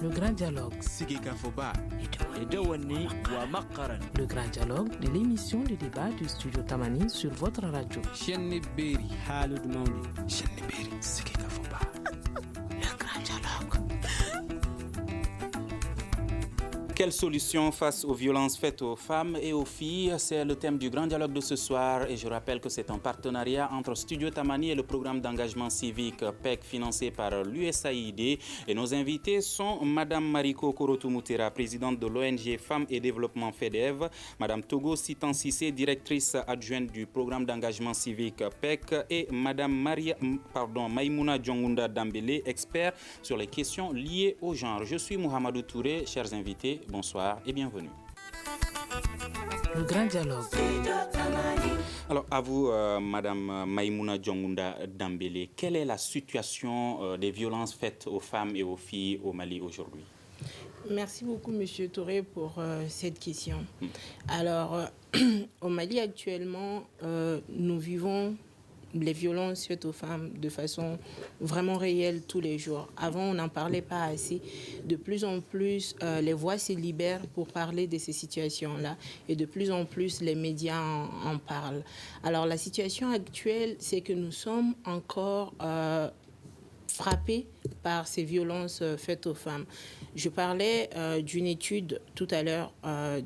Le grand dialogue. Le grand dialogue de l'émission de débat du Studio Tamani sur votre radio. Le grand dialogue. Quelles solutions face aux violences faites aux femmes et aux filles? C'est le thème du grand dialogue de ce soir et je rappelle que c'est un partenariat entre Studio Tamani et le programme d'engagement civique PEC financé par l'USAID. Et nos invités sont Madame Mariko Korotumutera, présidente de l'ONG Femmes et Développement FEDEV, Madame Togo Sitan Sissé, directrice adjointe du programme d'engagement civique PEC et Madame Maïmouna Djongunda Dambélé, expert sur les questions liées au genre. Je suis Mohamedou Touré, chers invités. Bonsoir et bienvenue. Le grand dialogue. Alors, à vous, Madame Maïmouna Djongunda Dambélé, quelle est la situation des violences faites aux femmes et aux filles au Mali aujourd'hui? Merci beaucoup, Monsieur Touré, pour cette question. Alors, au Mali actuellement, nous vivons les violences faites aux femmes de façon vraiment réelle tous les jours. Avant, on n'en parlait pas assez. De plus en plus, les voix se libèrent pour parler de ces situations-là et de plus en plus, les médias en parlent. Alors, la situation actuelle, c'est que nous sommes encore frappés par ces violences faites aux femmes. Je parlais d'une étude tout à l'heure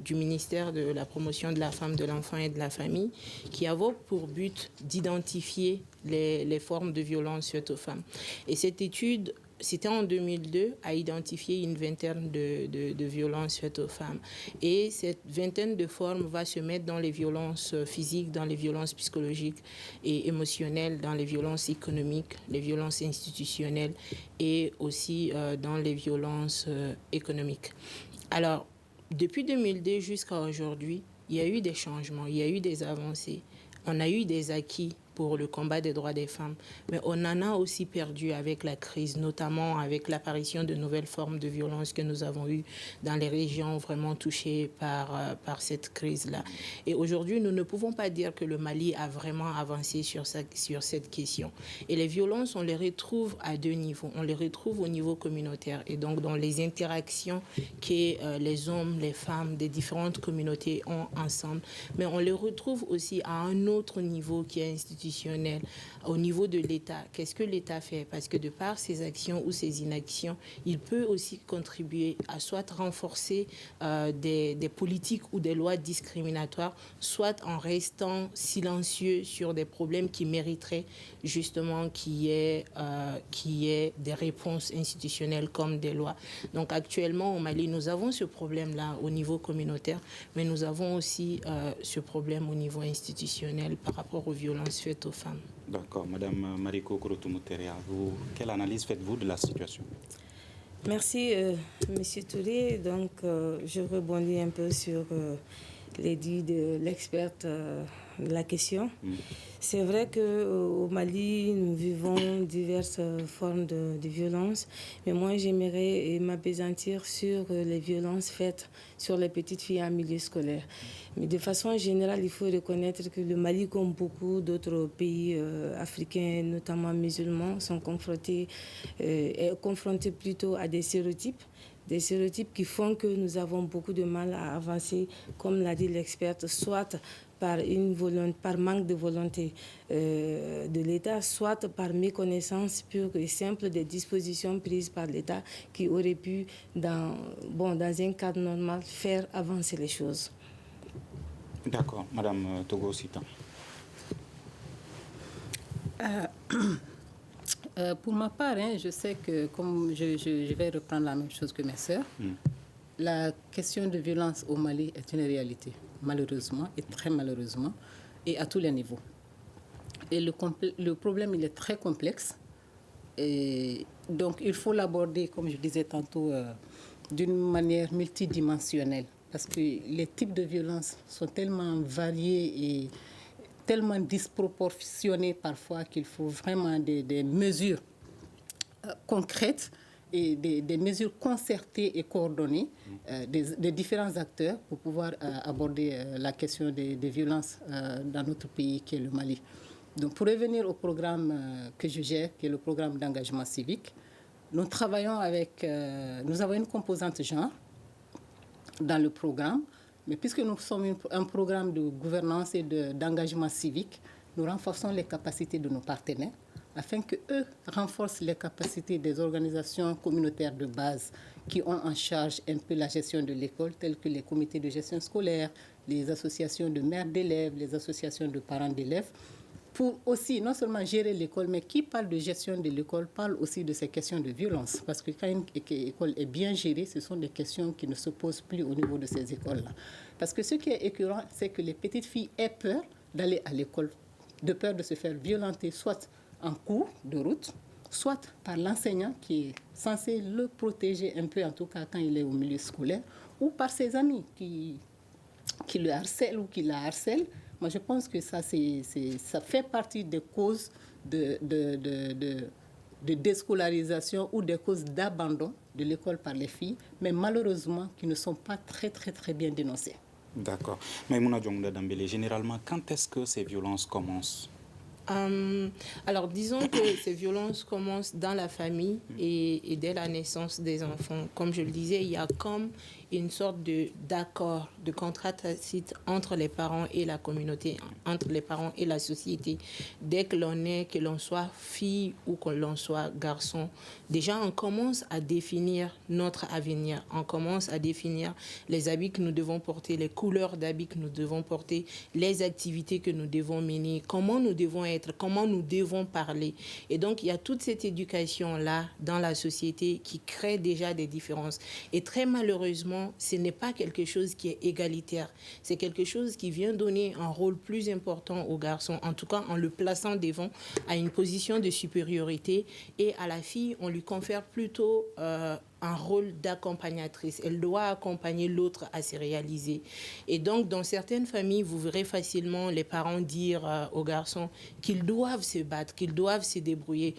du ministère de la promotion de la femme, de l'enfant et de la famille qui a pour but d'identifier les formes de violences faites aux femmes. Et cette étude, c'était en 2002, a identifié une vingtaine de violences faites aux femmes. Et cette vingtaine de formes va se mettre dans les violences physiques, dans les violences psychologiques et émotionnelles, dans les violences économiques, les violences institutionnelles et aussi dans les violences économiques. Alors, depuis 2002 jusqu'à aujourd'hui, il y a eu des changements, il y a eu des avancées, on a eu des acquis pour le combat des droits des femmes, mais on en a aussi perdu avec la crise, notamment avec l'apparition de nouvelles formes de violence que nous avons eues dans les régions vraiment touchées par cette crise-là. Et aujourd'hui, nous ne pouvons pas dire que le Mali a vraiment avancé sur cette question. Et les violences, on les retrouve à deux niveaux. On les retrouve au niveau communautaire et donc dans les interactions que les hommes, les femmes des différentes communautés ont ensemble, mais on les retrouve aussi à un autre niveau qui est institutionnel, au niveau de l'État. Qu'est-ce que l'État fait? Parce que de par ses actions ou ses inactions, il peut aussi contribuer à soit renforcer des politiques ou des lois discriminatoires, soit en restant silencieux sur des problèmes qui mériteraient justement qu'il y ait des réponses institutionnelles comme des lois. Donc actuellement au Mali, nous avons ce problème-là au niveau communautaire, mais nous avons aussi ce problème au niveau institutionnel par rapport aux violences faites aux femmes. D'accord. Madame Mariko Korotumutera, quelle analyse faites-vous de la situation? Merci, Monsieur Touré. Donc, je rebondis un peu sur les dits de l'experte de la question. C'est vrai qu'au Mali, nous vivons diverses formes de violence, mais moi, j'aimerais m'appesantir sur les violences faites sur les petites filles en milieu scolaire. Mais de façon générale, il faut reconnaître que le Mali, comme beaucoup d'autres pays africains, notamment musulmans, sont confrontés plutôt à des stéréotypes qui font que nous avons beaucoup de mal à avancer, comme l'a dit l'experte, soit par manque de volonté de l'État, soit par méconnaissance pure et simple des dispositions prises par l'État qui auraient pu, dans un cadre normal, faire avancer les choses. D'accord. Madame Togo Sitan. Pour ma part, je sais que, comme je vais reprendre la même chose que mes sœurs, la question de violence au Mali est une réalité, malheureusement, et très malheureusement, et à tous les niveaux. Et le problème, il est très complexe. Et donc, il faut l'aborder, comme je disais tantôt, d'une manière multidimensionnelle. Parce que les types de violences sont tellement variés et tellement disproportionnés parfois qu'il faut vraiment des mesures concrètes et des mesures concertées et coordonnées des différents acteurs pour pouvoir aborder la question des violences dans notre pays qui est le Mali. Donc pour revenir au programme que je gère, qui est le programme d'engagement civique, nous travaillons avec... nous avons une composante genre dans le programme, mais puisque nous sommes un programme de gouvernance et d'engagement civique, nous renforçons les capacités de nos partenaires afin qu'eux renforcent les capacités des organisations communautaires de base qui ont en charge un peu la gestion de l'école, telles que les comités de gestion scolaire, les associations de mères d'élèves, les associations de parents d'élèves, pour aussi non seulement gérer l'école, mais qui parle de gestion de l'école parle aussi de ces questions de violence. Parce que quand une école est bien gérée, ce sont des questions qui ne se posent plus au niveau de ces écoles-là. Parce que ce qui est écœurant, c'est que les petites filles aient peur d'aller à l'école, de peur de se faire violenter, soit en cours de route, soit par l'enseignant qui est censé le protéger un peu, en tout cas quand il est au milieu scolaire, ou par ses amis qui le harcèlent ou qui la harcèlent. Moi, je pense que ça fait partie des causes de déscolarisation ou des causes d'abandon de l'école par les filles, mais malheureusement qui ne sont pas très, très, très bien dénoncées. D'accord. Maïmouna Djongda Dambélé, généralement, quand est-ce que ces violences commencent? Alors, disons que ces violences commencent dans la famille et dès la naissance des enfants. Comme je le disais, il y a comme une sorte d'accord, de contrat tacite entre les parents et la communauté, entre les parents et la société. Dès que l'on est, que l'on soit fille ou que l'on soit garçon, déjà on commence à définir notre avenir. On commence à définir les habits que nous devons porter, les couleurs d'habits que nous devons porter, les activités que nous devons mener, comment nous devons être, comment nous devons parler. Et donc il y a toute cette éducation-là dans la société qui crée déjà des différences. Et très malheureusement, ce n'est pas quelque chose qui est égalitaire. C'est quelque chose qui vient donner un rôle plus important aux garçons, en tout cas en le plaçant devant à une position de supériorité. Et à la fille, on lui confère plutôt un rôle d'accompagnatrice. Elle doit accompagner l'autre à se réaliser. Et donc, dans certaines familles, vous verrez facilement les parents dire aux garçons qu'ils doivent se battre, qu'ils doivent se débrouiller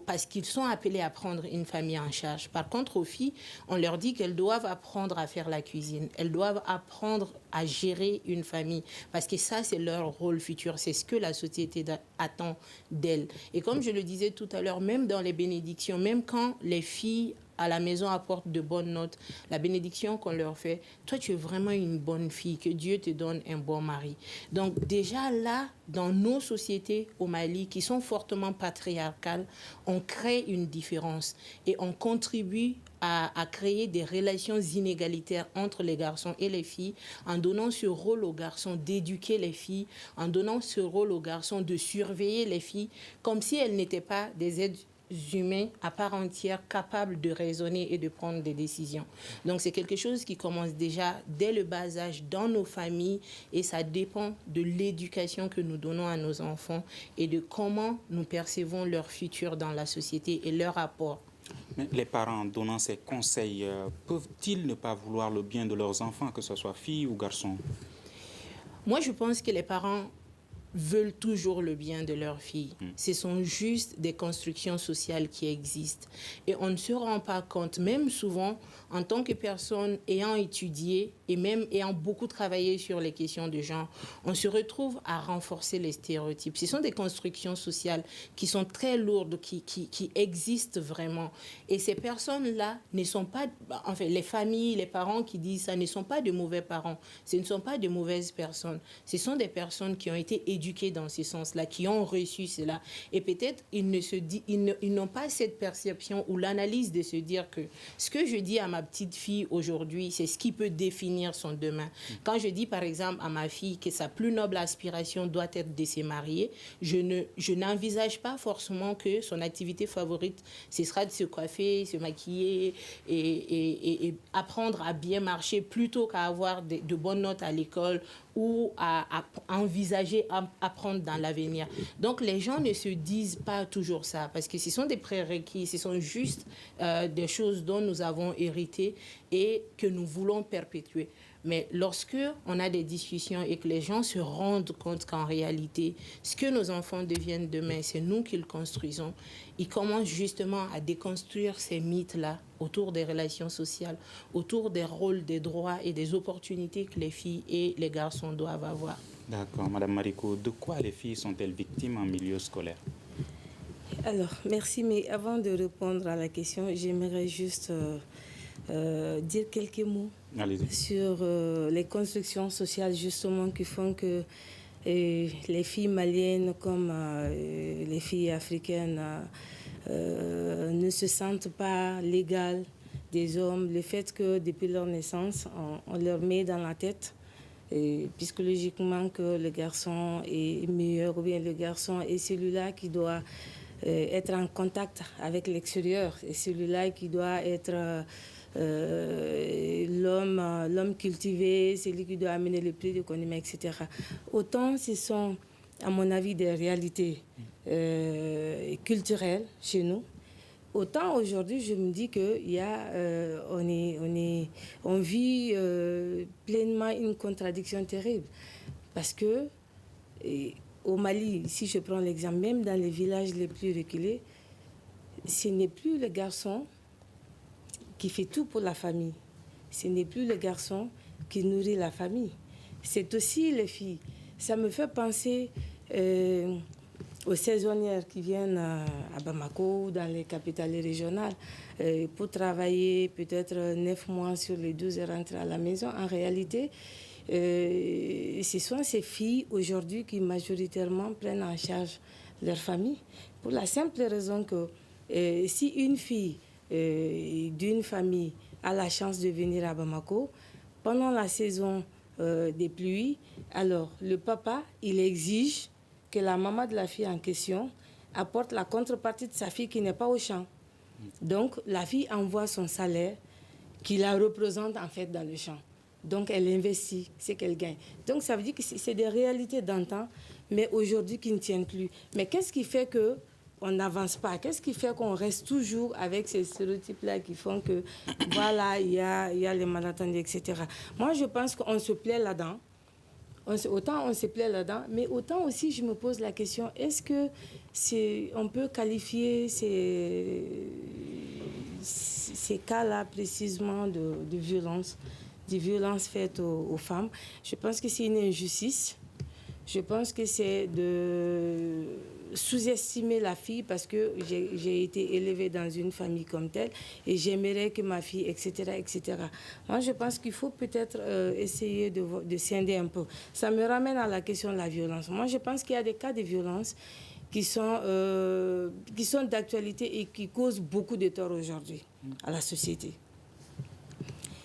parce qu'ils sont appelés à prendre une famille en charge. Par contre, aux filles, on leur dit qu'elles doivent apprendre à faire la cuisine. Elles doivent apprendre à gérer une famille parce que ça, c'est leur rôle futur. C'est ce que la société attend d'elles. Et comme je le disais tout à l'heure, même dans les bénédictions, même quand les filles à la maison apportent de bonnes notes, la bénédiction qu'on leur fait, toi tu es vraiment une bonne fille, que Dieu te donne un bon mari. Donc déjà là, dans nos sociétés au Mali, qui sont fortement patriarcales, on crée une différence et on contribue à créer des relations inégalitaires entre les garçons et les filles, en donnant ce rôle aux garçons d'éduquer les filles, en donnant ce rôle aux garçons de surveiller les filles, comme si elles n'étaient pas des êtres humains à part entière capables de raisonner et de prendre des décisions. Donc c'est quelque chose qui commence déjà dès le bas âge dans nos familles et ça dépend de l'éducation que nous donnons à nos enfants et de comment nous percevons leur futur dans la société et leur apport. Mais les parents donnant ces conseils, peuvent-ils ne pas vouloir le bien de leurs enfants, que ce soit filles ou garçons? Moi, je pense que les parents veulent toujours le bien de leurs filles. Ce sont juste des constructions sociales qui existent. Et on ne se rend pas compte, même souvent, en tant que personne ayant étudié et même ayant beaucoup travaillé sur les questions de genre, on se retrouve à renforcer les stéréotypes. Ce sont des constructions sociales qui sont très lourdes, qui existent vraiment. Et ces personnes-là ne sont pas... Enfin, les familles, les parents qui disent ça ne sont pas de mauvais parents. Ce ne sont pas de mauvaises personnes. Ce sont des personnes qui ont été éduqués dans ce sens-là, qui ont reçu cela. Et peut-être ils n'ont pas cette perception ou l'analyse de se dire que ce que je dis à ma petite fille aujourd'hui, c'est ce qui peut définir son demain. Quand je dis par exemple à ma fille que sa plus noble aspiration doit être de se marier, je n'envisage pas forcément que son activité favorite, ce sera de se coiffer, se maquiller et apprendre à bien marcher plutôt qu'à avoir de bonnes notes à l'école ou à envisager apprendre dans l'avenir. Donc les gens ne se disent pas toujours ça parce que ce sont des prérequis, ce sont juste des choses dont nous avons hérité et que nous voulons perpétuer. Mais lorsque on a des discussions et que les gens se rendent compte qu'en réalité, ce que nos enfants deviennent demain, c'est nous qui le construisons, ils commencent justement à déconstruire ces mythes-là autour des relations sociales, autour des rôles, des droits et des opportunités que les filles et les garçons doivent avoir. D'accord. Madame Mariko, de quoi les filles sont-elles victimes en milieu scolaire? Alors, merci, mais avant de répondre à la question, j'aimerais juste dire quelques mots sur les constructions sociales justement qui font que les filles maliennes comme les filles africaines ne se sentent pas légales des hommes. Le fait que depuis leur naissance, on leur met dans la tête psychologiquement que le garçon est meilleur ou bien le garçon est celui-là qui doit être en contact avec l'extérieur et celui-là qui doit être l'homme cultivé, celui qui doit amener le prix d'économie, etc. Autant ce sont, à mon avis, des réalités culturelles chez nous, autant aujourd'hui je me dis qu'il y a, on vit pleinement une contradiction terrible. Parce que au Mali, si je prends l'exemple, même dans les villages les plus reculés, ce n'est plus le garçon qui fait tout pour la famille. Ce n'est plus le garçon qui nourrit la famille. C'est aussi les filles. Ça me fait penser aux saisonnières qui viennent à Bamako ou dans les capitales régionales pour travailler peut-être 9 mois sur les 12 et rentrer à la maison. En réalité, ce sont ces filles aujourd'hui qui majoritairement prennent en charge leur famille pour la simple raison que si une fille d'une famille a la chance de venir à Bamako, pendant la saison des pluies, alors le papa, il exige que la maman de la fille en question apporte la contrepartie de sa fille qui n'est pas au champ. Donc la fille envoie son salaire qui la représente en fait dans le champ. Donc elle investit, c'est qu'elle gagne. Donc ça veut dire que c'est des réalités d'antan, mais aujourd'hui qui ne tiennent plus. Mais qu'est-ce qui fait qu'on n'avance pas? Qu'est-ce qui fait qu'on reste toujours avec ces stéréotypes-là qui font que, voilà, il y a les malentendus, etc. Moi, je pense qu'on se plaît là-dedans. Autant on se plaît là-dedans, mais autant aussi je me pose la question, est-ce que on peut qualifier ces cas-là précisément de violence, des violences faites aux femmes? Je pense que c'est une injustice. Je pense que c'est de sous-estimer la fille parce que j'ai été élevée dans une famille comme telle et j'aimerais que ma fille, etc., etc. Moi, je pense qu'il faut peut-être essayer de scinder un peu. Ça me ramène à la question de la violence. Moi, je pense qu'il y a des cas de violence qui sont d'actualité et qui causent beaucoup de tort aujourd'hui à la société.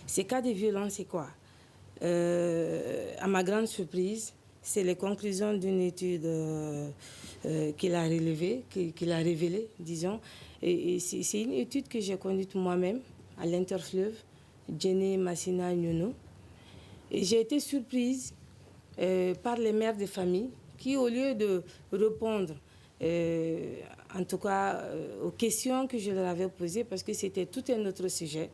Ces cas de violence, c'est quoi? À ma grande surprise, c'est les conclusions d'une étude qu'il a révélée, disons. Et c'est une étude que j'ai conduite moi-même à l'Interfleuve, Djenné Massina Nyono. Et j'ai été surprise par les mères de famille qui, au lieu de répondre, en tout cas, aux questions que je leur avais posées, parce que c'était tout un autre sujet,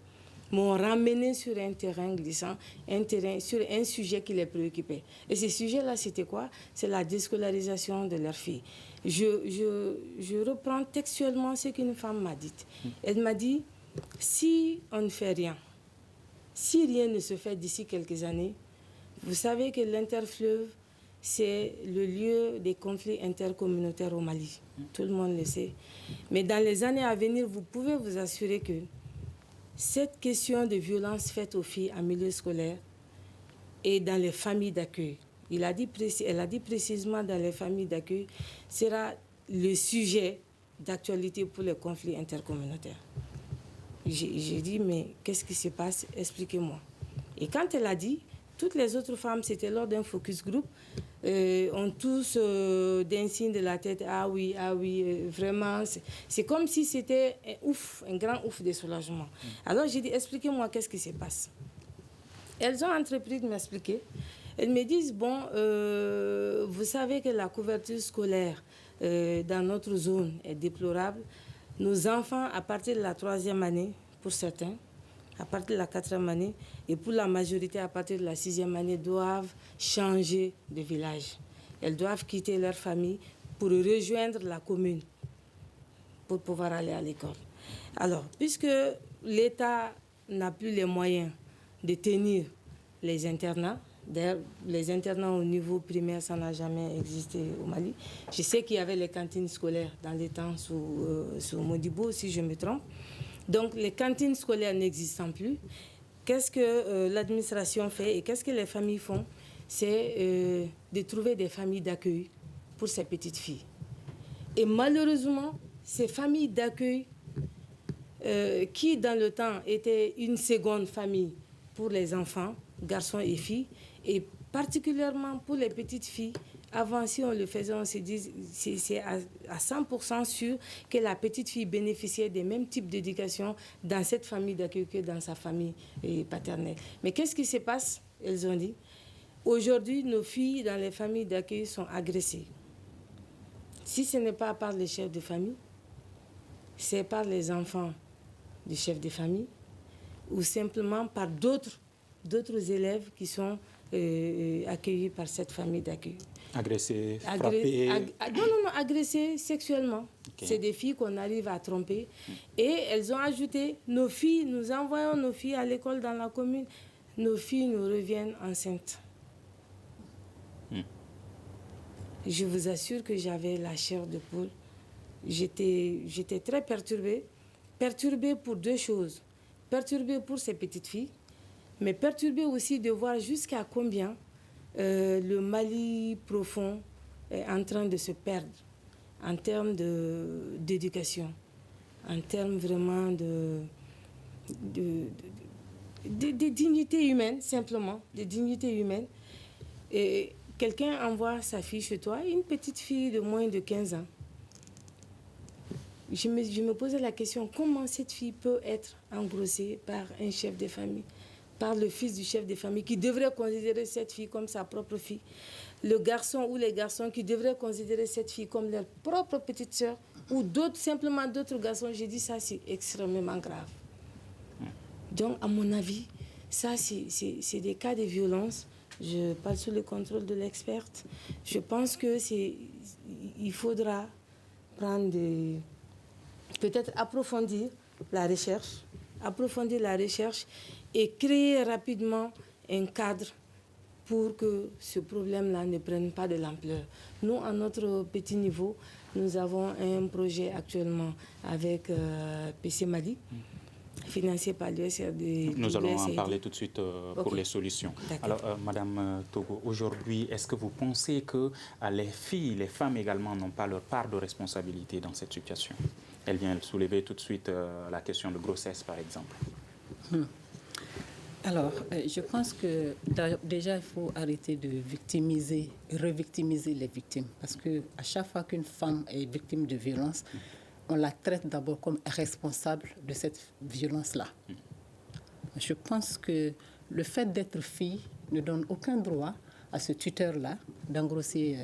m'ont ramené sur un terrain glissant, sur un sujet qui les préoccupait. Et ce sujet-là, c'était quoi? C'est la déscolarisation de leurs filles. Je reprends textuellement ce qu'une femme m'a dit. Elle m'a dit, si on ne fait rien, si rien ne se fait d'ici quelques années, vous savez que l'Interfleuve, c'est le lieu des conflits intercommunautaires au Mali. Tout le monde le sait. Mais dans les années à venir, vous pouvez vous assurer que cette question de violence faite aux filles en milieu scolaire et dans les familles d'accueil, elle a dit précisément dans les familles d'accueil, sera le sujet d'actualité pour les conflits intercommunautaires. J'ai dit, mais qu'est-ce qui se passe? Expliquez-moi. Et quand elle a dit, toutes les autres femmes, c'était lors d'un focus group, ont tous d'un signe de la tête, ah oui, vraiment, c'est comme si c'était un grand ouf de soulagement. Alors j'ai dit, expliquez-moi qu'est-ce qui se passe. Elles ont entrepris de m'expliquer. Elles me disent, bon, vous savez que la couverture scolaire dans notre zone est déplorable. Nos enfants, à partir de la 3e année, pour certains, à partir de la 4e année, et pour la majorité, à partir de la 6e année, doivent changer de village. Elles doivent quitter leur famille pour rejoindre la commune, pour pouvoir aller à l'école. Alors, puisque l'État n'a plus les moyens de tenir les internats, D'ailleurs, les internats au niveau primaire, ça n'a jamais existé au Mali. Je sais qu'il y avait les cantines scolaires dans les temps sous Modibo, si je me trompe. Donc, les cantines scolaires n'existant plus, qu'est-ce que l'administration fait et qu'est-ce que les familles font? C'est de trouver des familles d'accueil pour ces petites filles. Et malheureusement, ces familles d'accueil qui, dans le temps, étaient une seconde famille pour les enfants, garçons et filles, et particulièrement pour les petites filles, avant, si on le faisait, on se dit c'est à 100% sûr que la petite fille bénéficiait des mêmes types d'éducation dans cette famille d'accueil que dans sa famille paternelle. Mais qu'est-ce qui se passe? Elles ont dit, aujourd'hui, nos filles dans les familles d'accueil sont agressées. Si ce n'est pas par les chefs de famille, c'est par les enfants du chef de famille ou simplement par d'autres élèves qui sont accueillis par cette famille d'accueil. Agressés, frappés? Non, agressés sexuellement. Okay. C'est des filles qu'on arrive à tromper. Et elles ont ajouté, nos filles, nous envoyons nos filles à l'école dans la commune, nos filles nous reviennent enceintes. Je vous assure que j'avais la chair de poule. J'étais très perturbée. Perturbée pour deux choses. Perturbée pour ces petites filles, mais perturbée aussi de voir jusqu'à combien le Mali profond est en train de se perdre en termes d'éducation, en termes vraiment de dignité humaine, simplement, de dignité humaine. Et quelqu'un envoie sa fille chez toi, une petite fille de moins de 15 ans. Je me posais la question, comment cette fille peut être engrossée par un chef de famille, par le fils du chef de famille, qui devrait considérer cette fille comme sa propre fille, le garçon ou les garçons qui devraient considérer cette fille comme leur propre petite sœur, ou simplement d'autres garçons. J'ai dit ça, c'est extrêmement grave. Donc, à mon avis, ça, c'est des cas de violence. Je parle sous le contrôle de l'experte. Je pense qu'il faudra prendre peut-être approfondir la recherche et créer rapidement un cadre pour que ce problème-là ne prenne pas de l'ampleur. Nous, à notre petit niveau, nous avons un projet actuellement avec PC Mali, financé par l'USAID. Nous allons en parler tout de suite pour les solutions. Alors, Madame Togo, aujourd'hui, est-ce que vous pensez que les filles, les femmes également n'ont pas leur part de responsabilité dans cette situation? Elle vient soulever tout de suite la question de grossesse, par exemple. Alors, je pense que déjà, il faut arrêter de victimiser, revictimiser les victimes. Parce qu'à chaque fois qu'une femme est victime de violence, on la traite d'abord comme responsable de cette violence-là. Je pense que le fait d'être fille ne donne aucun droit à ce tuteur-là d'engrosser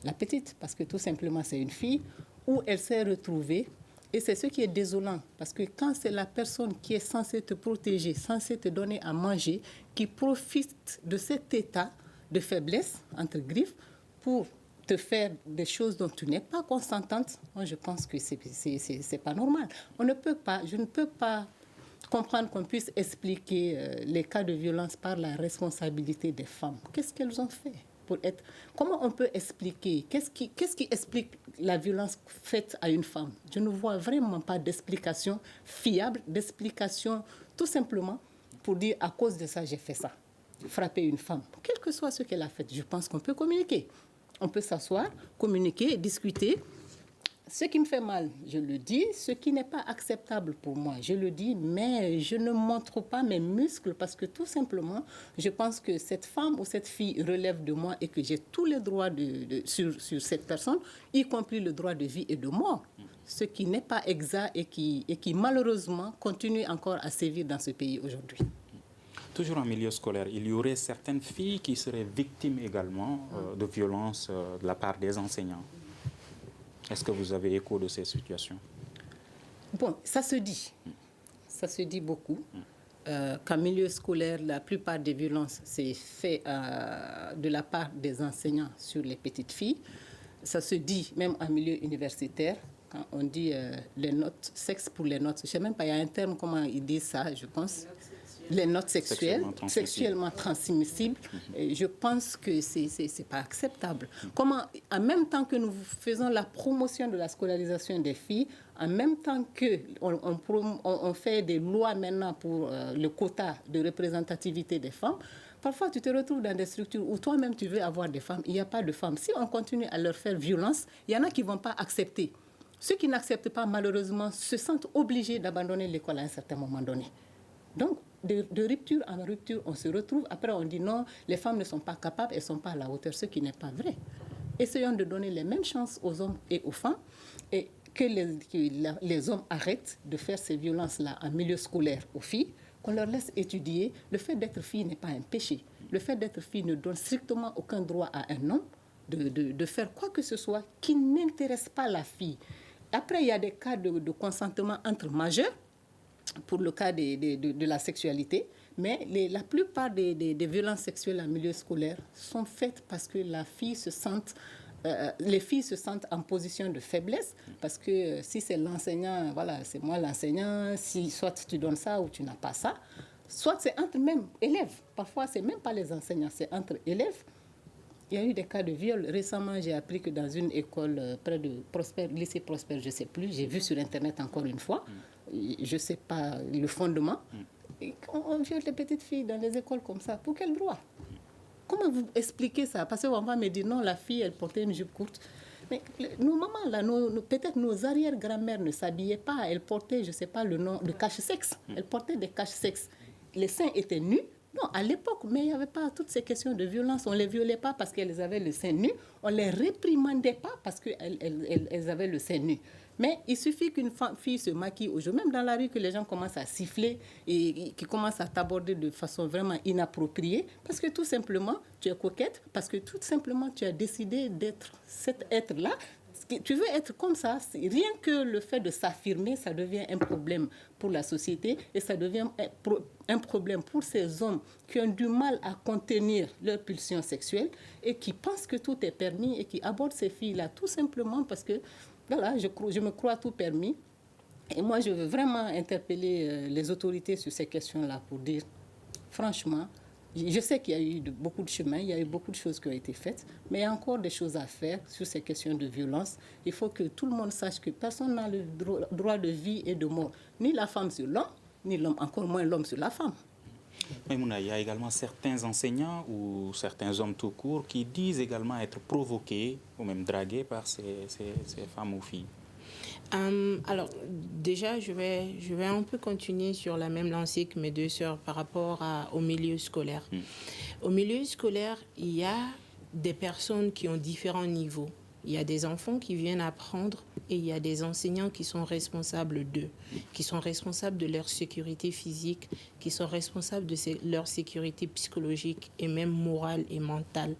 la petite, parce que tout simplement, c'est une fille où elle s'est retrouvée. Et c'est ce qui est désolant, parce que quand c'est la personne qui est censée te protéger, censée te donner à manger, qui profite de cet état de faiblesse, entre griffes, pour te faire des choses dont tu n'es pas consentante, moi je pense que c'est pas normal. Je ne peux pas comprendre qu'on puisse expliquer les cas de violence par la responsabilité des femmes. Qu'est-ce qu'elles ont fait pour être... Comment on peut expliquer? Qu'est-ce qui explique la violence faite à une femme? Je ne vois vraiment pas d'explication fiable, d'explication tout simplement pour dire à cause de ça, j'ai fait ça. Frapper une femme, quel que soit ce qu'elle a fait, je pense qu'on peut communiquer. On peut s'asseoir, communiquer, discuter. Ce qui me fait mal, je le dis. Ce qui n'est pas acceptable pour moi, je le dis. Mais je ne montre pas mes muscles parce que tout simplement, je pense que cette femme ou cette fille relève de moi et que j'ai tous les droits sur cette personne, y compris le droit de vie et de mort. Ce qui n'est pas exact et qui malheureusement continue encore à sévir dans ce pays aujourd'hui. Toujours en milieu scolaire, il y aurait certaines filles qui seraient victimes également de violences de la part des enseignants. Est-ce que vous avez écho de ces situations? Bon, ça se dit. Ça se dit beaucoup. Qu'en milieu scolaire, la plupart des violences, c'est fait de la part des enseignants sur les petites filles. Ça se dit même en milieu universitaire. Quand on dit les notes, sexe pour les notes. Je ne sais même pas, il y a un terme, comment ils disent ça, je pense. les notes sexuellement transmissibles. Je pense que c'est pas acceptable. Comment, en même temps que nous faisons la promotion de la scolarisation des filles, en même temps que on fait des lois maintenant pour le quota de représentativité des femmes, parfois tu te retrouves dans des structures où toi-même tu veux avoir des femmes, il n'y a pas de femmes. Si on continue à leur faire violence, il y en a qui ne vont pas accepter. Ceux qui n'acceptent pas, malheureusement, se sentent obligés d'abandonner l'école à un certain moment donné. Donc, de rupture en rupture, on se retrouve. Après, on dit non, les femmes ne sont pas capables, elles ne sont pas à la hauteur, ce qui n'est pas vrai. Essayons de donner les mêmes chances aux hommes et aux femmes et que les hommes arrêtent de faire ces violences-là en milieu scolaire aux filles, qu'on leur laisse étudier. Le fait d'être fille n'est pas un péché. Le fait d'être fille ne donne strictement aucun droit à un homme de faire quoi que ce soit qui n'intéresse pas la fille. Après, il y a des cas de consentement entre majeurs, pour le cas de la sexualité, mais la plupart des violences sexuelles en milieu scolaire sont faites parce que les filles se sentent en position de faiblesse, parce que si c'est l'enseignant, voilà, c'est moi l'enseignant, si soit tu donnes ça ou tu n'as pas ça, soit c'est entre même élèves. Parfois, c'est même pas les enseignants, c'est entre élèves. Il y a eu des cas de viol. Récemment, j'ai appris que dans une école près de lycée Prosper, je ne sais plus, j'ai vu sur Internet encore une fois, je ne sais pas le fondement, on viole les petites filles dans les écoles comme ça. Pour quel droit? Comment vous expliquez ça? Parce qu'on va me dire, non, la fille, elle portait une jupe courte. Mais nos mamans, là, peut-être nos arrière-grand-mères ne s'habillaient pas. Elles portaient, je ne sais pas le nom, de cache-sexe. Elles portaient des cache-sexe. Les seins étaient nus. Non, à l'époque, mais il n'y avait pas toutes ces questions de violence. On ne les violait pas parce qu'elles avaient le sein nu. On ne les réprimandait pas parce qu'elles avaient le sein nu. Mais il suffit qu'une fille se maquille aujourd'hui, même dans la rue, que les gens commencent à siffler et qui commencent à t'aborder de façon vraiment inappropriée, parce que tout simplement, tu es coquette, parce que tout simplement, tu as décidé d'être cet être-là. Tu veux être comme ça. Rien que le fait de s'affirmer, ça devient un problème pour la société et ça devient un problème pour ces hommes qui ont du mal à contenir leurs pulsions sexuelles et qui pensent que tout est permis et qui abordent ces filles-là tout simplement parce que voilà, je me crois tout permis. Et moi, je veux vraiment interpeller les autorités sur ces questions-là pour dire, franchement, je sais qu'il y a eu beaucoup de chemin, il y a eu beaucoup de choses qui ont été faites, mais il y a encore des choses à faire sur ces questions de violence. Il faut que tout le monde sache que personne n'a le droit de vie et de mort. Ni la femme sur l'homme, ni l'homme, encore moins l'homme sur la femme. Maïmouna, il y a également certains enseignants ou certains hommes tout court qui disent également être provoqués ou même dragués par ces femmes ou filles. Alors, déjà, je vais un peu continuer sur la même lancée que mes deux sœurs par rapport au milieu scolaire. Au milieu scolaire, il y a des personnes qui ont différents niveaux. Il y a des enfants qui viennent apprendre et il y a des enseignants qui sont responsables d'eux, qui sont responsables de leur sécurité physique, qui sont responsables de leur sécurité psychologique et même morale et mentale.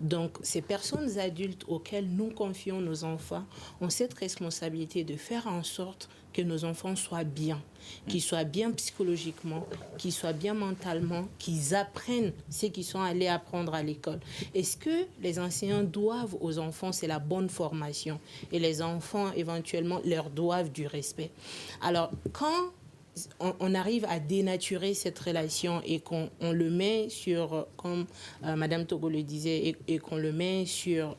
Donc, ces personnes adultes auxquelles nous confions nos enfants ont cette responsabilité de faire en sorte que nos enfants soient bien, qu'ils soient bien psychologiquement, qu'ils soient bien mentalement, qu'ils apprennent ce qu'ils sont allés apprendre à l'école. Et ce que les enseignants doivent aux enfants, c'est la bonne formation. Et les enfants, éventuellement, leur doivent du respect. Alors, quand on arrive à dénaturer cette relation et qu'on le met sur, comme Madame Togo le disait, et qu'on le met sur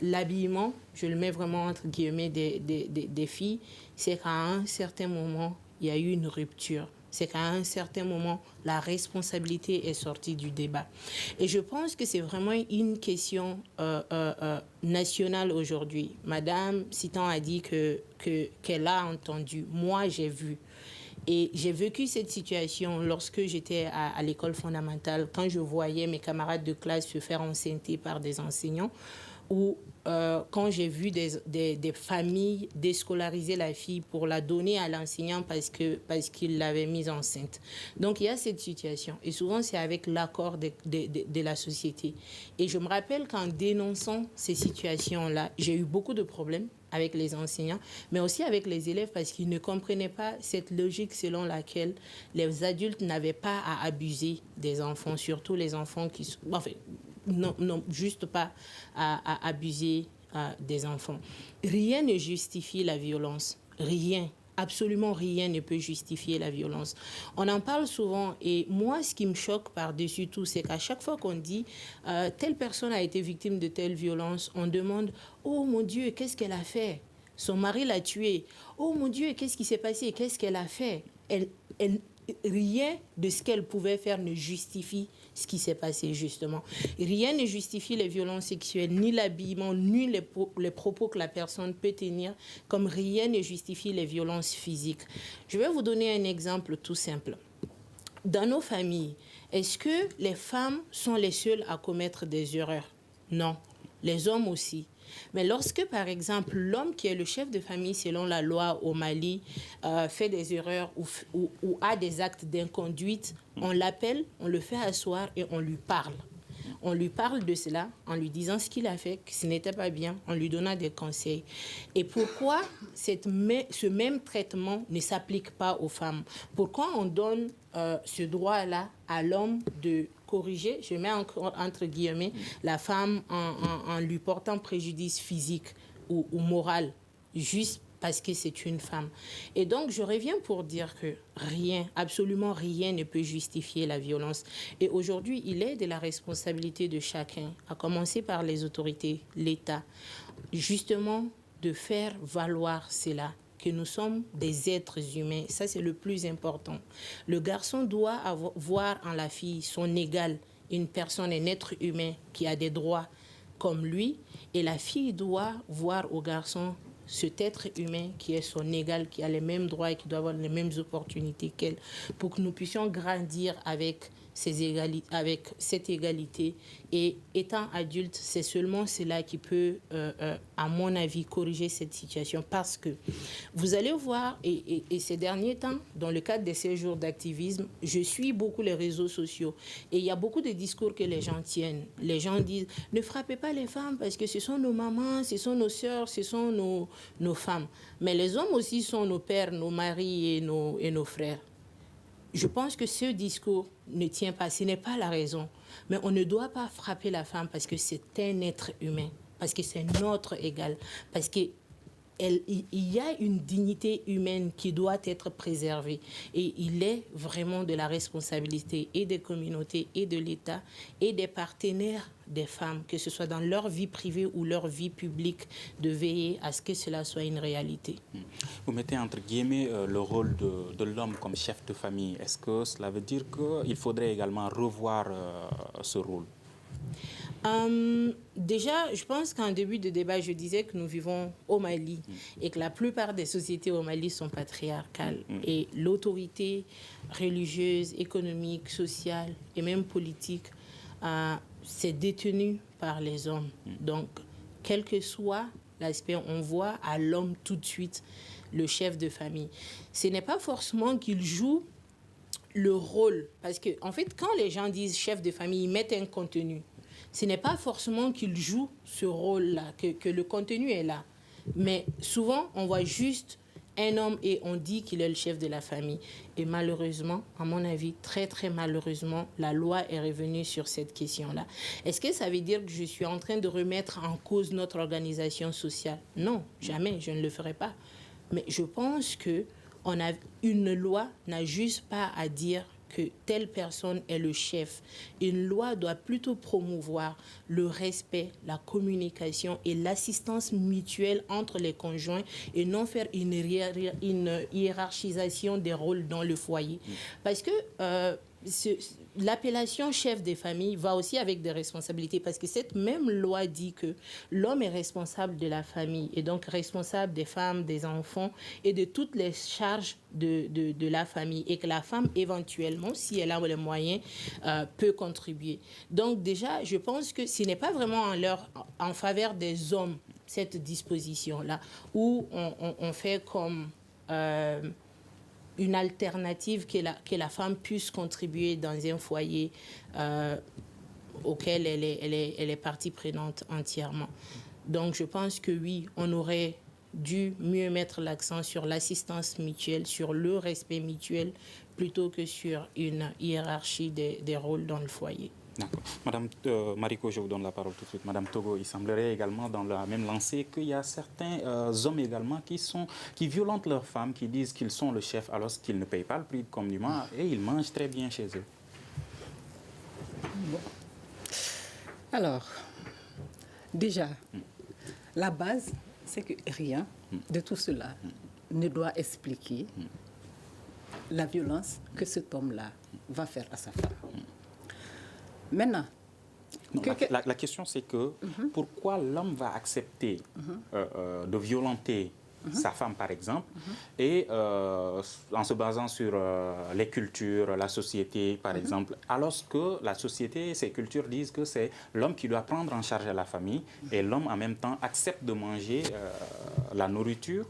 l'habillement, je le mets vraiment entre guillemets des filles, c'est qu'à un certain moment, il y a eu une rupture. C'est qu'à un certain moment, la responsabilité est sortie du débat. Et je pense que c'est vraiment une question nationale aujourd'hui. Madame Citan a dit qu'elle a entendu. Moi, j'ai vu. Et j'ai vécu cette situation lorsque j'étais à l'école fondamentale, quand je voyais mes camarades de classe se faire enceinter par des enseignants, ou quand j'ai vu des familles déscolariser la fille pour la donner à l'enseignant parce qu'il l'avait mise enceinte. Donc il y a cette situation. Et souvent, c'est avec l'accord de la société. Et je me rappelle qu'en dénonçant ces situations-là, j'ai eu beaucoup de problèmes avec les enseignants, mais aussi avec les élèves parce qu'ils ne comprenaient pas cette logique selon laquelle les adultes n'avaient pas à abuser des enfants, surtout les enfants qui sont... Enfin, non, juste pas à abuser des enfants. Rien ne justifie la violence. Rien. absolument rien ne peut justifier la violence. On en parle souvent et moi, ce qui me choque par-dessus tout, c'est qu'à chaque fois qu'on dit telle personne a été victime de telle violence, on demande « Oh mon Dieu, qu'est-ce qu'elle a fait ?» Son mari l'a tuée. « Oh mon Dieu, qu'est-ce qui s'est passé? Qu'est-ce qu'elle a fait ?» Rien de ce qu'elle pouvait faire ne justifie ce qui s'est passé, justement. Rien ne justifie les violences sexuelles, ni l'habillement, ni les propos que la personne peut tenir, comme rien ne justifie les violences physiques. Je vais vous donner un exemple tout simple. Dans nos familles, est-ce que les femmes sont les seules à commettre des erreurs? Non, les hommes aussi. Mais lorsque, par exemple, l'homme qui est le chef de famille selon la loi au Mali fait des erreurs ou a des actes d'inconduite, on l'appelle, on le fait asseoir et on lui parle. On lui parle de cela en lui disant ce qu'il a fait, que ce n'était pas bien, en lui donnant des conseils. Et pourquoi ce même traitement ne s'applique pas aux femmes? Pourquoi on donne ce droit-là à l'homme de corriger, je mets encore entre guillemets, la femme en lui portant préjudice physique ou moral, juste parce que c'est une femme. Et donc, je reviens pour dire que rien, absolument rien ne peut justifier la violence. Et aujourd'hui, il est de la responsabilité de chacun, à commencer par les autorités, l'État, justement de faire valoir cela, que nous sommes des êtres humains. Ça, c'est le plus important. Le garçon doit voir en la fille son égal, une personne, un être humain qui a des droits comme lui. Et la fille doit voir au garçon cet être humain qui est son égal, qui a les mêmes droits et qui doit avoir les mêmes opportunités qu'elle, pour que nous puissions grandir avec cette égalité. Et étant adulte, c'est seulement cela qui peut, à mon avis, corriger cette situation. Parce que vous allez voir, et ces derniers temps, dans le cadre des séjours d'activisme, je suis beaucoup les réseaux sociaux. Et il y a beaucoup de discours que les gens tiennent. Les gens disent, ne frappez pas les femmes parce que ce sont nos mamans, ce sont nos sœurs, ce sont nos femmes. Mais les hommes aussi sont nos pères, nos maris et nos frères. Je pense que ce discours ne tient pas, ce n'est pas la raison. Mais on ne doit pas frapper la femme parce que c'est un être humain, parce que c'est notre égal, parce qu'il y a une dignité humaine qui doit être préservée. Et il est vraiment de la responsabilité et des communautés et de l'État et des partenaires des femmes, que ce soit dans leur vie privée ou leur vie publique, de veiller à ce que cela soit une réalité. Vous mettez entre guillemets le rôle de l'homme comme chef de famille. Est-ce que cela veut dire qu'il faudrait également revoir ce rôle? Déjà, je pense qu'en début de débat, je disais que nous vivons au Mali et que la plupart des sociétés au Mali sont patriarcales. Et l'autorité religieuse, économique, sociale et même politique, c'est détenu par les hommes. Donc, quel que soit l'aspect, on voit à l'homme tout de suite le chef de famille. Ce n'est pas forcément qu'il joue le rôle. Parce que, en fait, quand les gens disent chef de famille, ils mettent un contenu. Ce n'est pas forcément qu'il joue ce rôle-là, que le contenu est là. Mais souvent, on voit juste un homme et on dit qu'il est le chef de la famille. Et malheureusement, à mon avis, très très malheureusement, la loi est revenue sur cette question-là. Est-ce que ça veut dire que je suis en train de remettre en cause notre organisation sociale? Non, jamais, je ne le ferai pas. Mais je pense que une loi n'a juste pas à dire que telle personne est le chef. Une loi doit plutôt promouvoir le respect, la communication et l'assistance mutuelle entre les conjoints et non faire une hiérarchisation des rôles dans le foyer. Parce que l'appellation chef des familles va aussi avec des responsabilités parce que cette même loi dit que l'homme est responsable de la famille et donc responsable des femmes, des enfants et de toutes les charges de la famille et que la femme éventuellement, si elle a les moyens, peut contribuer. Donc déjà, je pense que ce n'est pas vraiment en faveur des hommes cette disposition-là où on fait comme une alternative que la femme puisse contribuer dans un foyer auquel elle est partie prenante entièrement. Donc je pense que oui, on aurait dû mieux mettre l'accent sur l'assistance mutuelle, sur le respect mutuel, plutôt que sur une hiérarchie des rôles dans le foyer. D'accord. Madame Mariko, je vous donne la parole tout de suite. Madame Togo, il semblerait également dans la même lancée qu'il y a certains hommes également qui violentent leurs femmes, qui disent qu'ils sont le chef alors qu'ils ne payent pas le prix comme du mois et ils mangent très bien chez eux. Bon. Alors, déjà, la base, c'est que rien de tout cela ne doit expliquer la violence que cet homme-là va faire à sa femme. Maintenant, non, la question c'est que pourquoi l'homme va accepter de violenter sa femme par exemple et en se basant sur les cultures, la société par exemple, alors que la société, ces cultures disent que c'est l'homme qui doit prendre en charge la famille et l'homme en même temps accepte de manger la nourriture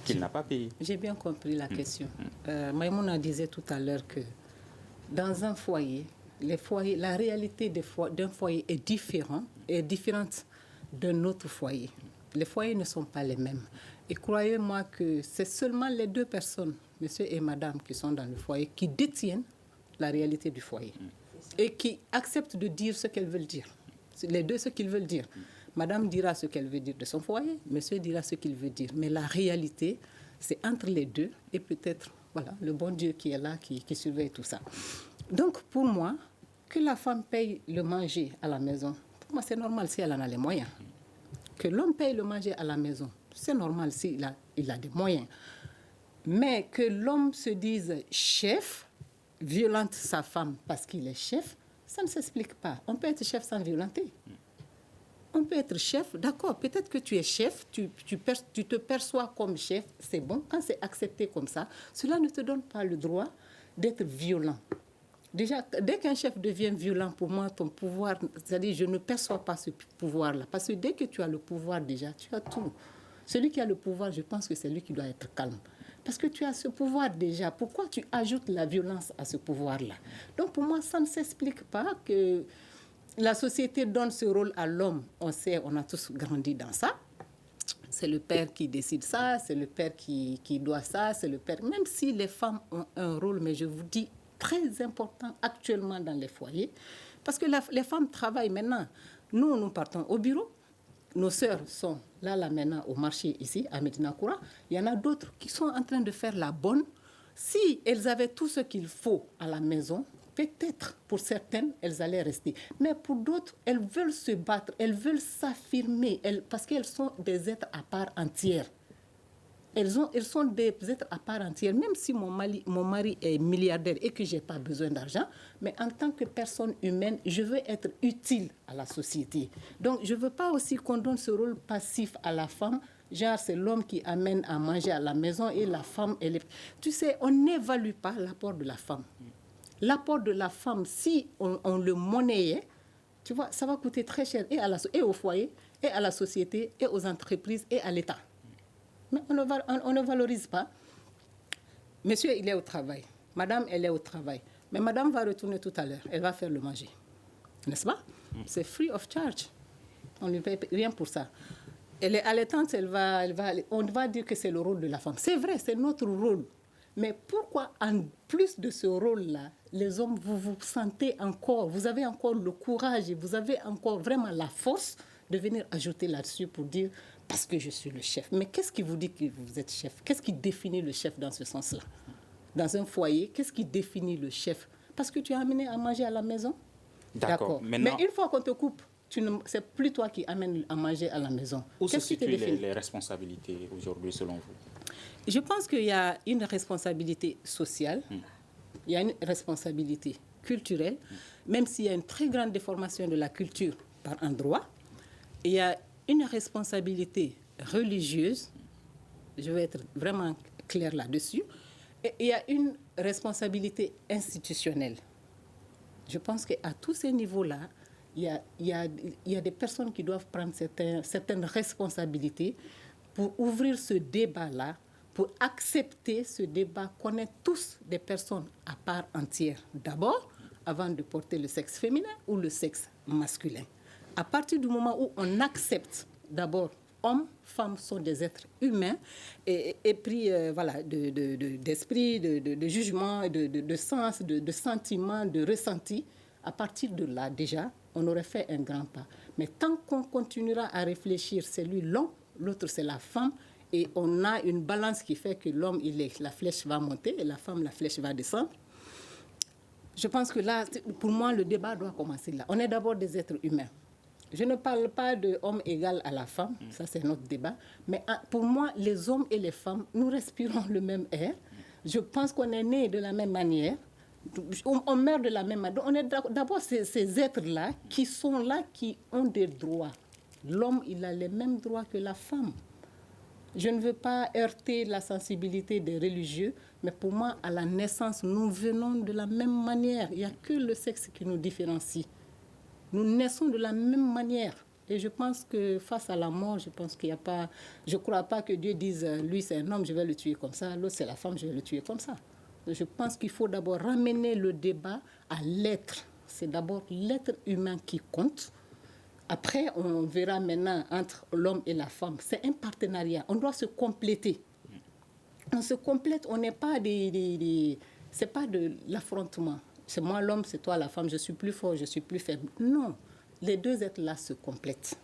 qu'il n'a pas payée. J'ai bien compris la question. Maïmouna disait tout à l'heure que dans un foyer, la réalité d'un foyer est différente d'un autre foyer. Les foyers ne sont pas les mêmes. Et croyez-moi que c'est seulement les deux personnes, monsieur et madame, qui sont dans le foyer, qui détiennent la réalité du foyer et qui acceptent de dire ce qu'elles veulent dire. Les deux, ce qu'ils veulent dire. Madame dira ce qu'elle veut dire de son foyer, monsieur dira ce qu'il veut dire. Mais la réalité, c'est entre les deux et peut-être voilà, le bon Dieu qui est là, qui surveille tout ça. Donc, pour moi, que la femme paye le manger à la maison, pour moi, c'est normal si elle en a les moyens. Que l'homme paye le manger à la maison, c'est normal s'il a des moyens. Mais que l'homme se dise chef, violente sa femme parce qu'il est chef, ça ne s'explique pas. On peut être chef sans violenter. On peut être chef, d'accord, peut-être que tu es chef, tu te perçois comme chef, c'est bon. Quand c'est accepté comme ça, cela ne te donne pas le droit d'être violent. Déjà, dès qu'un chef devient violent, pour moi, ton pouvoir, c'est-à-dire je ne perçois pas ce pouvoir-là. Parce que dès que tu as le pouvoir déjà, tu as tout. Celui qui a le pouvoir, je pense que c'est lui qui doit être calme. Parce que tu as ce pouvoir déjà. Pourquoi tu ajoutes la violence à ce pouvoir-là? Donc pour moi, ça ne s'explique pas que la société donne ce rôle à l'homme. On sait, on a tous grandi dans ça. C'est le père qui décide ça, c'est le père qui doit ça, c'est le père. Même si les femmes ont un rôle, mais je vous dis, très important actuellement dans les foyers, parce que les femmes travaillent maintenant. Nous partons au bureau. Nos sœurs sont là maintenant au marché ici, à Médina Koura. Il y en a d'autres qui sont en train de faire la bonne. Si elles avaient tout ce qu'il faut à la maison, peut-être pour certaines, elles allaient rester. Mais pour d'autres, elles veulent se battre, elles veulent s'affirmer, parce qu'elles sont des êtres à part entière. Elles sont des êtres à part entière. Même si mon mari est milliardaire et que je n'ai pas besoin d'argent, mais en tant que personne humaine, je veux être utile à la société. Donc, je ne veux pas aussi qu'on donne ce rôle passif à la femme. Genre, c'est l'homme qui amène à manger à la maison et la femme, elle est... Tu sais, on n'évalue pas l'apport de la femme. L'apport de la femme, si on le monnayait, tu vois, ça va coûter très cher et au foyer, et à la société, et aux entreprises, et à l'État. Mais on ne valorise pas. Monsieur, il est au travail. Madame, elle est au travail. Mais madame va retourner tout à l'heure. Elle va faire le manger. N'est-ce pas? C'est free of charge. On ne lui paye rien pour ça. Elle est allaitante, on va dire que c'est le rôle de la femme. C'est vrai, c'est notre rôle. Mais pourquoi, en plus de ce rôle-là, les hommes, vous sentez encore, vous avez encore le courage et vous avez encore vraiment la force de venir ajouter là-dessus pour dire parce que je suis le chef. Mais qu'est-ce qui vous dit que vous êtes chef? Qu'est-ce qui définit le chef dans ce sens-là? Dans un foyer, qu'est-ce qui définit le chef? Parce que tu es amené à manger à la maison? D'accord. Maintenant, mais une fois qu'on te coupe, c'est plus toi qui amènes à manger à la maison. Où se situent les responsabilités aujourd'hui selon vous? Je pense qu'il y a une responsabilité sociale, il y a une responsabilité culturelle, même s'il y a une très grande déformation de la culture par endroit. Il y a une responsabilité religieuse, je vais être vraiment claire là-dessus, et il y a une responsabilité institutionnelle. Je pense qu'à tous ces niveaux-là, il y a des personnes qui doivent prendre certaines responsabilités pour ouvrir ce débat-là, pour accepter ce débat qu'on est tous des personnes à part entière. D'abord, avant de porter le sexe féminin ou le sexe masculin. À partir du moment où on accepte d'abord, hommes, femmes sont des êtres humains et pris voilà, d'esprit, de jugement, de sens, de sentiment, de ressenti. À partir de là, déjà, on aurait fait un grand pas. Mais tant qu'on continuera à réfléchir, c'est lui l'homme, l'autre c'est la femme, et on a une balance qui fait que l'homme, la flèche va monter et la femme, la flèche va descendre. Je pense que là, pour moi, le débat doit commencer là. On est d'abord des êtres humains. Je ne parle pas d'homme égal à la femme, ça c'est notre débat. Mais pour moi, les hommes et les femmes, nous respirons le même air. Je pense qu'on est nés de la même manière. On meurt de la même manière. On est d'abord ces êtres-là qui sont là, qui ont des droits. L'homme, il a les mêmes droits que la femme. Je ne veux pas heurter la sensibilité des religieux, mais pour moi, à la naissance, nous venons de la même manière. Il n'y a que le sexe qui nous différencie. Nous naissons de la même manière. Et je pense que face à la mort, je crois pas que Dieu dise, lui c'est un homme, je vais le tuer comme ça, l'autre c'est la femme, je vais le tuer comme ça. Je pense qu'il faut d'abord ramener le débat à l'être. C'est d'abord l'être humain qui compte. Après, on verra maintenant entre l'homme et la femme. C'est un partenariat. On doit se compléter. On se complète. On n'est pas c'est pas de l'affrontement. C'est moi l'homme, c'est toi la femme. Je suis plus fort, je suis plus faible. Non. Les deux êtres-là se complètent.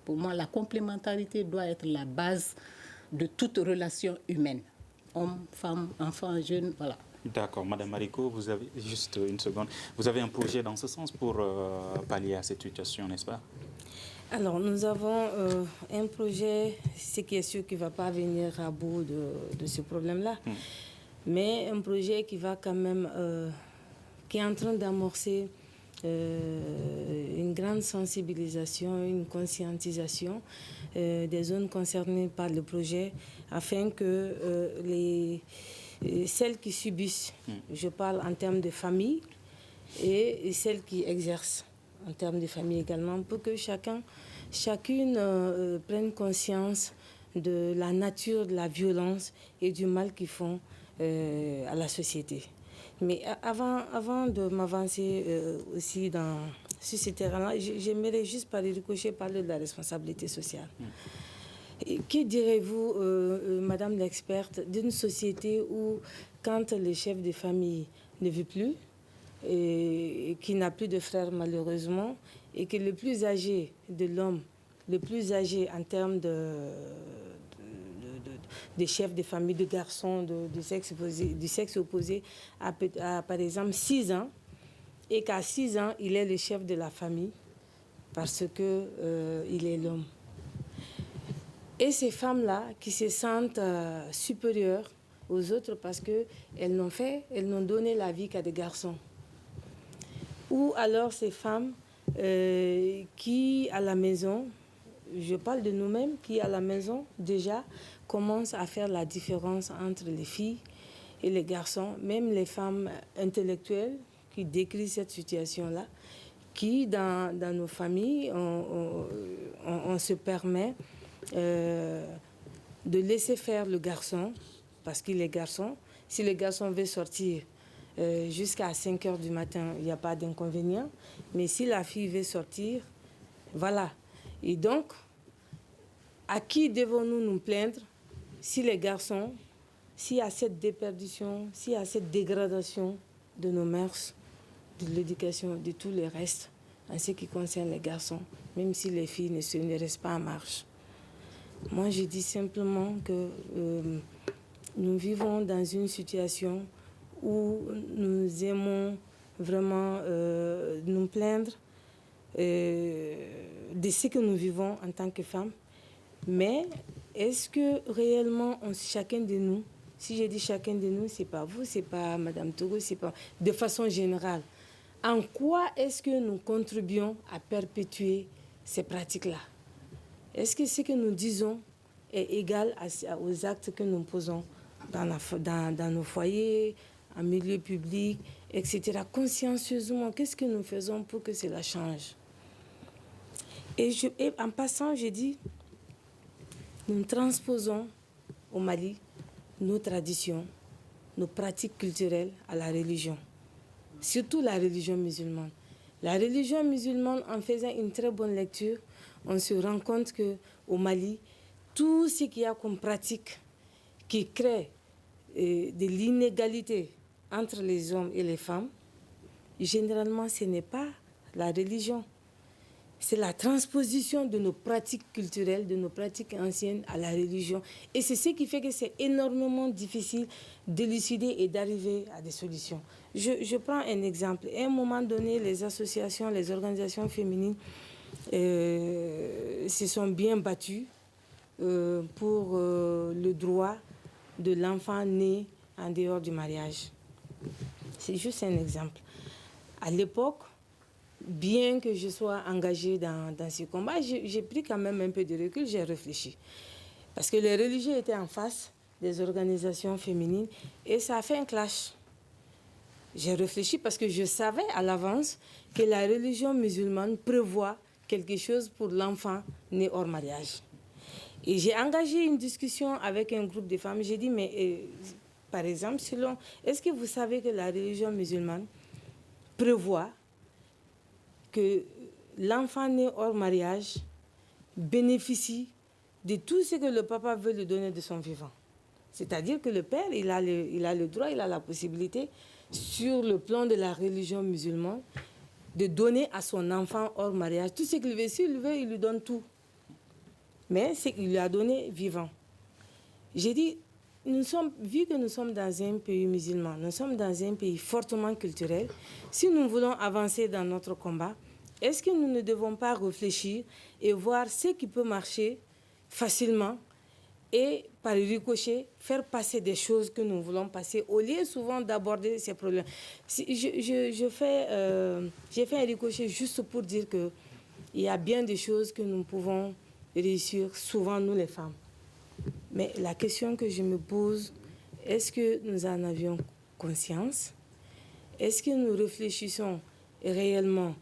Pour moi, la complémentarité doit être la base de toute relation humaine. Homme, femme, enfant, jeune, voilà. D'accord. Madame Mariko, vous avez juste une seconde. Vous avez un projet dans ce sens pour pallier à cette situation, n'est-ce pas? Alors, nous avons un projet, ce qui est sûr qu'il ne va pas venir à bout de ce problème-là, mais un projet qui va quand même, qui est en train d'amorcer une grande sensibilisation, une conscientisation des zones concernées par le projet, afin que celles qui subissent, je parle en termes de famille, et celles qui exercent en termes de famille également, pour que chacune prenne conscience de la nature de la violence et du mal qu'ils font à la société. Mais avant de m'avancer aussi sur ce terrain-là, j'aimerais juste parler de la responsabilité sociale. Que direz-vous, Madame l'experte, d'une société où, quand le chef de famille ne vit plus, et qui n'a plus de frères malheureusement, et que le plus âgé de l'homme, le plus âgé en termes de chef de famille, de garçon, du sexe opposé, a par exemple 6 ans, et qu'à 6 ans, il est le chef de la famille parce qu'il est l'homme. Et ces femmes-là qui se sentent supérieures aux autres parce qu'elles n'ont donné la vie qu'à des garçons. Ou alors ces femmes qui, à la maison, je parle de nous-mêmes, qui à la maison déjà commencent à faire la différence entre les filles et les garçons, même les femmes intellectuelles qui décrivent cette situation-là, qui dans nos familles, on se permet de laisser faire le garçon, parce qu'il est garçon. Si le garçon veut sortir jusqu'à 5 heures du matin, il n'y a pas d'inconvénient. Mais si la fille veut sortir, voilà. Et donc, à qui devons-nous nous plaindre si les garçons, s'il y a cette déperdition, s'il y a cette dégradation de nos mœurs, de l'éducation, de tous les restes, en ce qui concerne les garçons, même si les filles ne restent pas en marche. Moi, je dis simplement que nous vivons dans une situation où nous aimons vraiment nous plaindre de ce que nous vivons en tant que femmes. Mais est-ce que réellement, chacun de nous, si je dis chacun de nous, c'est pas vous, c'est pas Madame Togo, c'est pas de façon générale, en quoi est-ce que nous contribuons à perpétuer ces pratiques-là? Est-ce que ce que nous disons est égal aux actes que nous posons dans nos foyers, en milieu public, etc. Consciencieusement, qu'est-ce que nous faisons pour que cela change? Et en passant, je dis, nous transposons au Mali nos traditions, nos pratiques culturelles à la religion, surtout la religion musulmane. La religion musulmane, en faisant une très bonne lecture, on se rend compte qu'au Mali, tout ce qu'il y a comme pratique qui crée de l'inégalité entre les hommes et les femmes, généralement, ce n'est pas la religion. C'est la transposition de nos pratiques culturelles, de nos pratiques anciennes à la religion. Et c'est ce qui fait que c'est énormément difficile d'élucider et d'arriver à des solutions. Je prends un exemple. À un moment donné, les associations, les organisations féminines se sont bien battues pour le droit de l'enfant né en dehors du mariage. C'est juste un exemple. À l'époque, bien que je sois engagée dans ce combat, j'ai pris quand même un peu de recul, j'ai réfléchi. Parce que les religieux étaient en face des organisations féminines et ça a fait un clash. J'ai réfléchi parce que je savais à l'avance que la religion musulmane prévoit quelque chose pour l'enfant né hors mariage. Et j'ai engagé une discussion avec un groupe de femmes. J'ai dit, mais par exemple, est-ce que vous savez que la religion musulmane prévoit que l'enfant né hors mariage bénéficie de tout ce que le papa veut lui donner de son vivant. C'est-à-dire que le père, il a le droit, il a la possibilité, sur le plan de la religion musulmane, de donner à son enfant hors mariage tout ce qu'il veut. S'il veut, il lui donne tout. Mais c'est qu'il lui a donné vivant. J'ai dit, vu que nous sommes dans un pays musulman, nous sommes dans un pays fortement culturel, si nous voulons avancer dans notre combat, est-ce que nous ne devons pas réfléchir et voir ce qui peut marcher facilement et par ricochet, faire passer des choses que nous voulons passer au lieu souvent d'aborder ces problèmes. J'ai fait un ricochet juste pour dire qu'il y a bien des choses que nous pouvons réussir, souvent nous les femmes. Mais la question que je me pose, est-ce que nous en avions conscience? Est-ce que nous réfléchissons réellement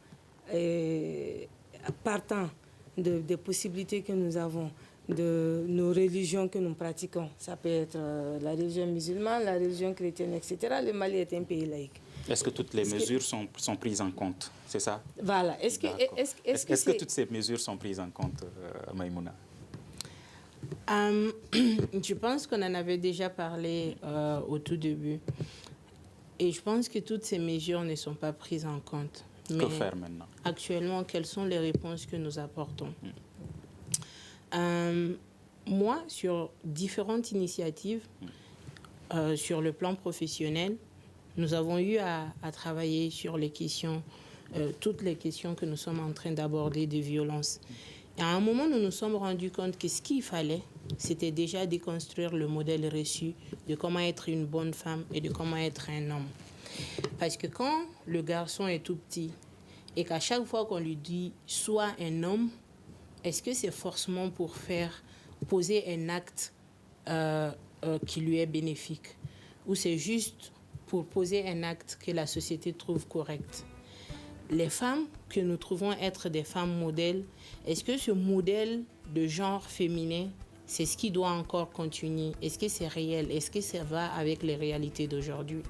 partant des possibilités que nous avons, de nos religions que nous pratiquons? Ça peut être la religion musulmane, la religion chrétienne, etc. Le Mali est un pays laïque. Est-ce que toutes les mesures sont prises en compte? C'est ça? Voilà. Est-ce que toutes ces mesures sont prises en compte, Maïmouna? Je pense qu'on en avait déjà parlé au tout début. Et je pense que toutes ces mesures ne sont pas prises en compte. Mais que faire maintenant? Actuellement, quelles sont les réponses que nous apportons? Moi, sur différentes initiatives, sur le plan professionnel, nous avons eu à travailler sur les questions, toutes les questions que nous sommes en train d'aborder de violence. Et à un moment, nous nous sommes rendus compte que ce qu'il fallait, c'était déjà déconstruire le modèle reçu de comment être une bonne femme et de comment être un homme. Parce que quand le garçon est tout petit et qu'à chaque fois qu'on lui dit « sois un homme », est-ce que c'est forcément pour poser un acte qui lui est bénéfique? Ou c'est juste pour poser un acte que la société trouve correct? Les femmes que nous trouvons être des femmes modèles, est-ce que ce modèle de genre féminin, c'est ce qui doit encore continuer? Est-ce que c'est réel? Est-ce que ça va avec les réalités d'aujourd'hui?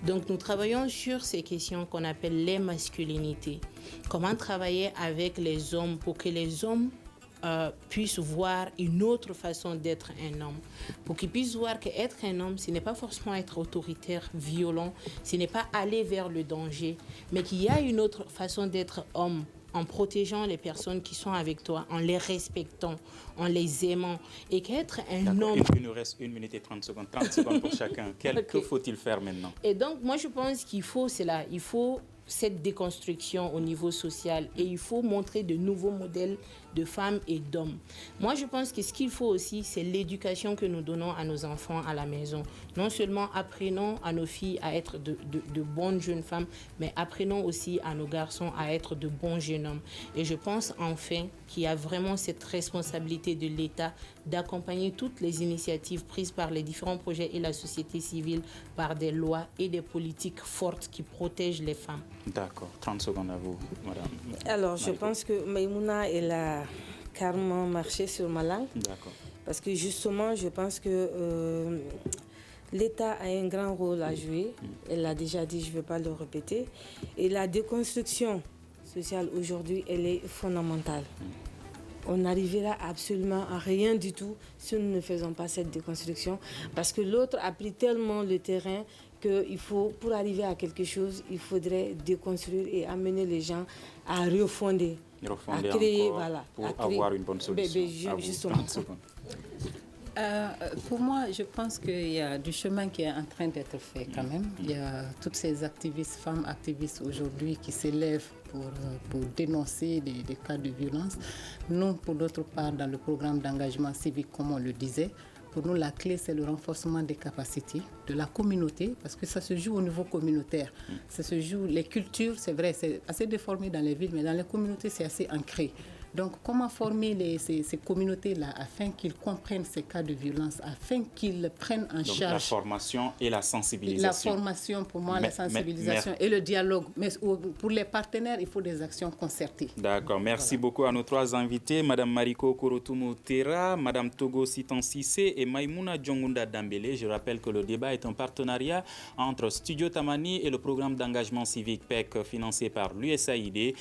Donc nous travaillons sur ces questions qu'on appelle les masculinités. Comment travailler avec les hommes pour que les hommes puissent voir une autre façon d'être un homme, pour qu'ils puissent voir qu'être un homme, ce n'est pas forcément être autoritaire, violent, ce n'est pas aller vers le danger, mais qu'il y a une autre façon d'être homme, en protégeant les personnes qui sont avec toi, en les respectant, en les aimant, et qu'être un homme... Il nous reste 1 minute et 30 secondes, 30 secondes pour chacun. Que faut-il faire maintenant? Et donc, moi, je pense qu'il faut cela, il faut cette déconstruction au niveau social et il faut montrer de nouveaux modèles de femmes et d'hommes. Moi, je pense que ce qu'il faut aussi, c'est l'éducation que nous donnons à nos enfants à la maison. Non seulement apprenons à nos filles à être de bonnes jeunes femmes, mais apprenons aussi à nos garçons à être de bons jeunes hommes. Et je pense enfin qu'il y a vraiment cette responsabilité de l'État d'accompagner toutes les initiatives prises par les différents projets et la société civile par des lois et des politiques fortes qui protègent les femmes. D'accord. 30 secondes à vous, madame. Alors, je pense que Maïmouna, elle a carrément marché sur ma langue. D'accord. Parce que justement, je pense que l'État a un grand rôle à jouer. Elle l'a déjà dit, je ne vais pas le répéter. Et la déconstruction sociale aujourd'hui, elle est fondamentale. On n'arrivera absolument à rien du tout si nous ne faisons pas cette déconstruction. Parce que l'autre a pris tellement le terrain qu'il faut, pour arriver à quelque chose, il faudrait déconstruire et amener les gens à refonder à créer, voilà, pour à créer, avoir une bonne solution. Justement. Pour moi, je pense qu'il y a du chemin qui est en train d'être fait quand même. Il y a toutes ces activistes, femmes activistes aujourd'hui qui s'élèvent pour dénoncer des cas de violence. Nous, pour d'autre part, dans le programme d'engagement civique, comme on le disait, pour nous, la clé, c'est le renforcement des capacités de la communauté, parce que ça se joue au niveau communautaire. Ça se joue, les cultures, c'est vrai, c'est assez déformé dans les villes, mais dans les communautés, c'est assez ancré. Donc, comment former ces communautés-là afin qu'ils comprennent ces cas de violence, afin qu'ils prennent en charge... La formation et la sensibilisation. La formation, pour moi, la sensibilisation et le dialogue. Mais pour les partenaires, il faut des actions concertées. D'accord. Merci beaucoup à nos trois invités, Mme Mariko Korotumu Tera, Mme Togo Sitan Sissé et Maïmouna Djongunda Dambélé. Je rappelle que le débat est un partenariat entre Studio Tamani et le programme d'engagement civique PEC financé par l'USAID.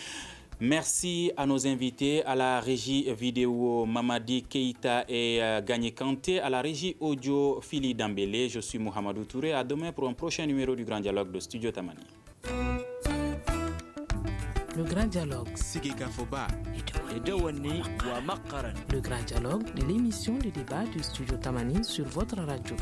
Merci à nos invités, à la régie vidéo Mamadi Keïta et Gagné Kanté, à la régie audio Fili Dambélé. Je suis Mohamedou Touré. À demain pour un prochain numéro du Grand Dialogue de Studio Tamani. Le Grand Dialogue. Le Grand Dialogue de l'émission de débat du Studio Tamani sur votre radio.